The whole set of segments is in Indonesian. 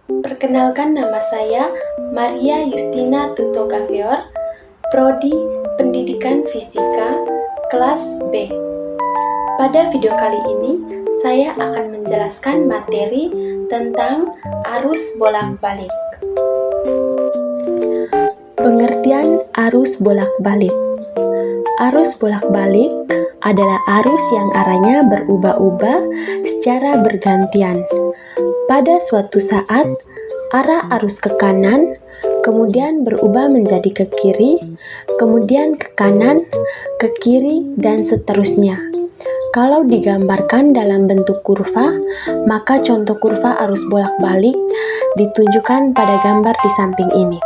Perkenalkan, nama saya Maria Justina Tutogavior, Prodi Pendidikan Fisika, kelas B. Pada video kali ini, saya akan menjelaskan materi tentang arus bolak-balik. Pengertian arus bolak-balik. Arus bolak-balik adalah arus yang arahnya berubah-ubah secara bergantian. Pada suatu saat, arah arus ke kanan, kemudian berubah menjadi ke kiri, kemudian ke kanan, ke kiri, dan seterusnya. Kalau digambarkan dalam bentuk kurva, maka contoh kurva arus bolak-balik ditunjukkan pada gambar di samping ini.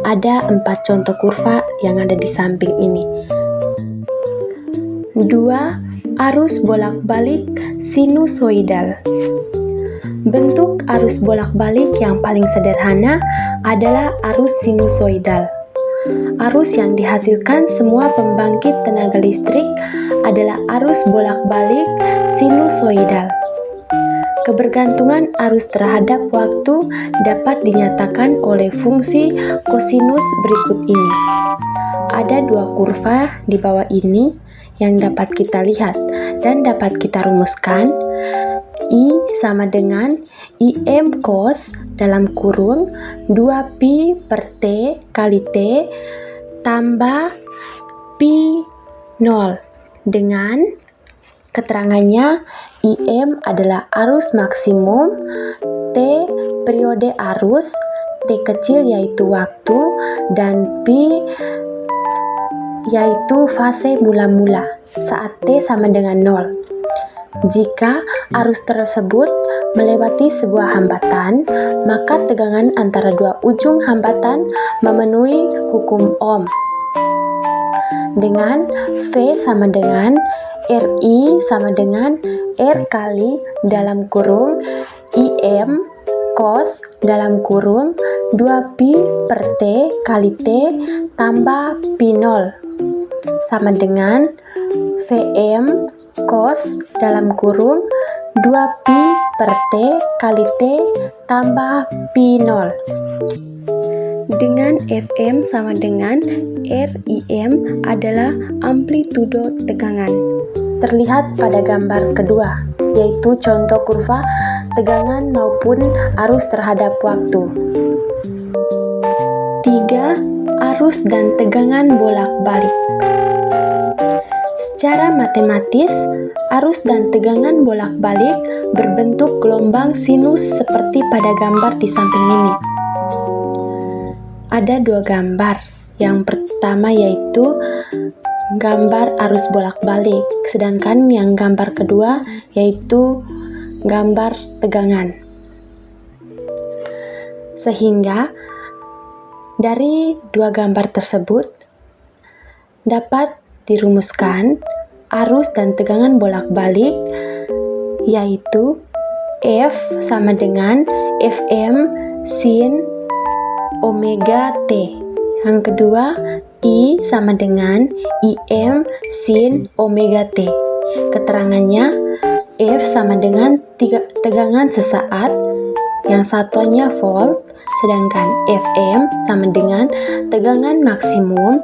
Ada 4 contoh kurva yang ada di samping ini. 2. Arus bolak-balik sinusoidal. Bentuk arus bolak-balik yang paling sederhana adalah arus sinusoidal. Arus yang dihasilkan semua pembangkit tenaga listrik adalah arus bolak-balik sinusoidal. Kebergantungan arus terhadap waktu dapat dinyatakan oleh fungsi kosinus berikut ini. Ada 2 kurva di bawah ini yang dapat kita lihat dan dapat kita rumuskan. I sama dengan IM cos dalam kurung 2pi per T kali T tambah pi 0 dengan keterangannya IM adalah arus maksimum, T periode arus, T kecil yaitu waktu, dan pi yaitu fase mula-mula saat T sama dengan 0. Jika arus tersebut melewati sebuah hambatan, maka tegangan antara dua ujung hambatan memenuhi hukum Ohm. Dengan V sama dengan RI sama dengan R kali dalam kurung IM cos dalam kurung 2pi per T kali T tambah pi 0 sama dengan VM cos dalam kurung 2pi per T kali T tambah pi 0 dengan Fm sama dengan RIM adalah amplitudo tegangan. Terlihat pada gambar kedua, yaitu contoh kurva tegangan maupun arus terhadap waktu. 3. Arus dan tegangan bolak-balik. Secara matematis, arus dan tegangan bolak-balik berbentuk gelombang sinus seperti pada gambar di samping ini. Ada 2 gambar. Yang pertama yaitu gambar arus bolak-balik, sedangkan yang gambar kedua yaitu gambar tegangan. Sehingga dari 2 gambar tersebut dapat dirumuskan arus dan tegangan bolak-balik yaitu F sama dengan Fm sin omega T. Yang kedua, I sama dengan IM sin omega T. Keterangannya F sama dengan tegangan sesaat, yang satuannya volt, sedangkan Fm sama dengan tegangan maksimum,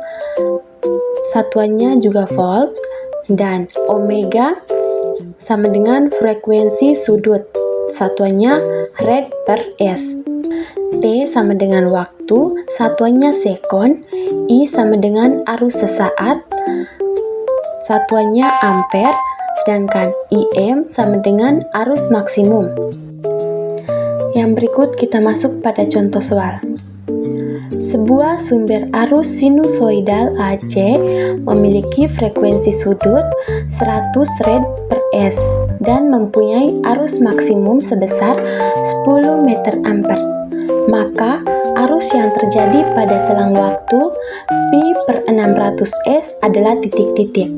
satuannya juga volt, dan omega sama dengan frekuensi sudut, satuannya rad per S. T sama dengan waktu, satuannya sekon, I sama dengan arus sesaat, satuannya ampere, sedangkan IM sama dengan arus maksimum. Yang berikut kita masuk pada contoh soal. Sebuah sumber arus sinusoidal AC memiliki frekuensi sudut 100 rad per S dan mempunyai arus maksimum sebesar 10 meter ampere. Maka arus yang terjadi pada selang waktu pi per 600 S adalah titik-titik.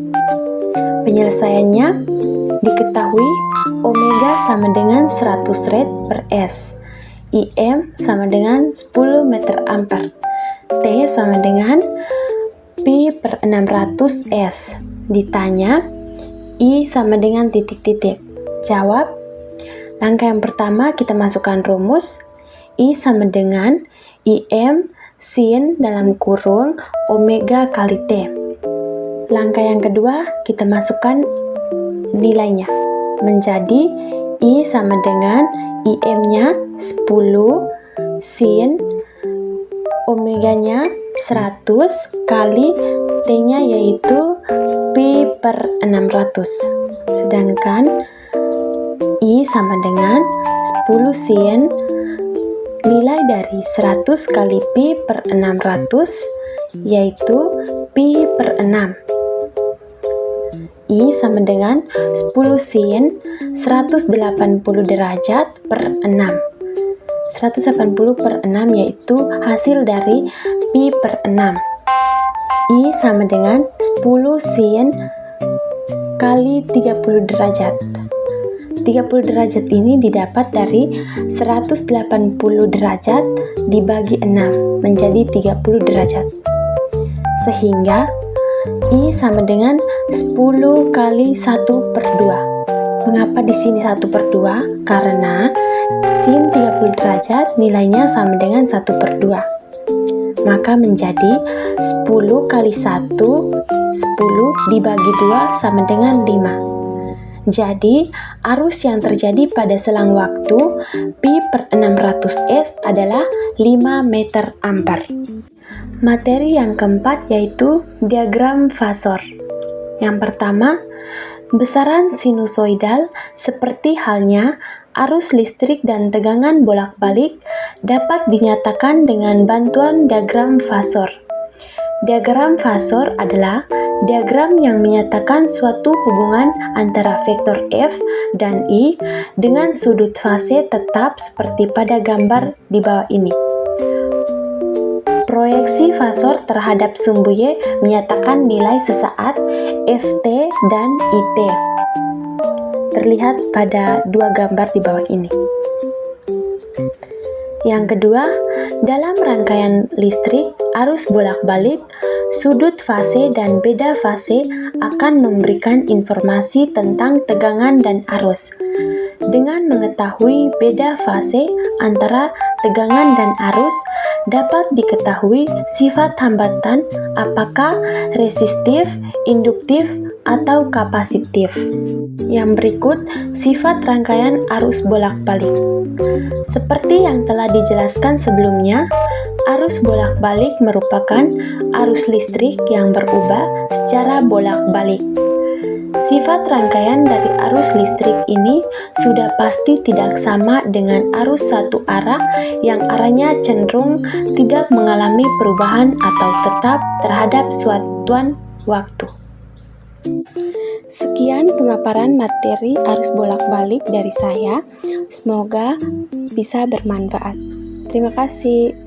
Penyelesaiannya diketahui omega sama dengan 100 rad per S, IM sama dengan 10 meter ampere, T sama dengan pi per 600 S. Ditanya I sama dengan titik-titik. Jawab. Langkah yang pertama kita masukkan rumus. I sama dengan IM sin dalam kurung omega kali T. Langkah yang kedua, kita masukkan nilainya. Menjadi I sama dengan IM-nya 10 sin omeganya 100 kali T-nya yaitu pi per 600. Sedangkan I sama dengan 10 sin nilai dari 100 kali pi per 600 yaitu pi per 6. I sama dengan 10 sin 180 derajat per 6. 180 per 6 yaitu hasil dari pi per 6. I sama dengan 10 sin kali 30 derajat. 30 derajat ini didapat dari 180 derajat dibagi 6 menjadi 30 derajat. Sehingga I sama dengan 10 kali 1 per 2. Mengapa di sini 1 per 2? Karena sin 30 derajat nilainya sama dengan 1 per 2. Maka menjadi 10 kali 1, 10 dibagi 2 sama dengan 5. Jadi, arus yang terjadi pada selang waktu pi per 600S adalah 5 meter ampere. Materi yang keempat yaitu diagram fasor. Yang pertama, besaran sinusoidal seperti halnya arus listrik dan tegangan bolak-balik dapat dinyatakan dengan bantuan diagram fasor. Diagram fasor adalah diagram yang menyatakan suatu hubungan antara vektor F dan I dengan sudut fase tetap seperti pada gambar di bawah ini. Proyeksi fasor terhadap sumbu Y menyatakan nilai sesaat Ft dan It. Terlihat pada dua gambar di bawah ini. Yang kedua, dalam rangkaian listrik, arus bolak-balik, sudut fase dan beda fase akan memberikan informasi tentang tegangan dan arus. Dengan mengetahui beda fase antara tegangan dan arus, dapat diketahui sifat hambatan apakah resistif, induktif, atau kapasitif. Yang berikut, sifat rangkaian arus bolak-balik. Seperti yang telah dijelaskan sebelumnya, arus bolak-balik merupakan arus listrik yang berubah secara bolak-balik. Sifat rangkaian dari arus listrik ini sudah pasti tidak sama dengan arus satu arah yang arahnya cenderung tidak mengalami perubahan atau tetap terhadap suatuan waktu. Sekian pemaparan materi arus bolak-balik dari saya. Semoga bisa bermanfaat. Terima kasih.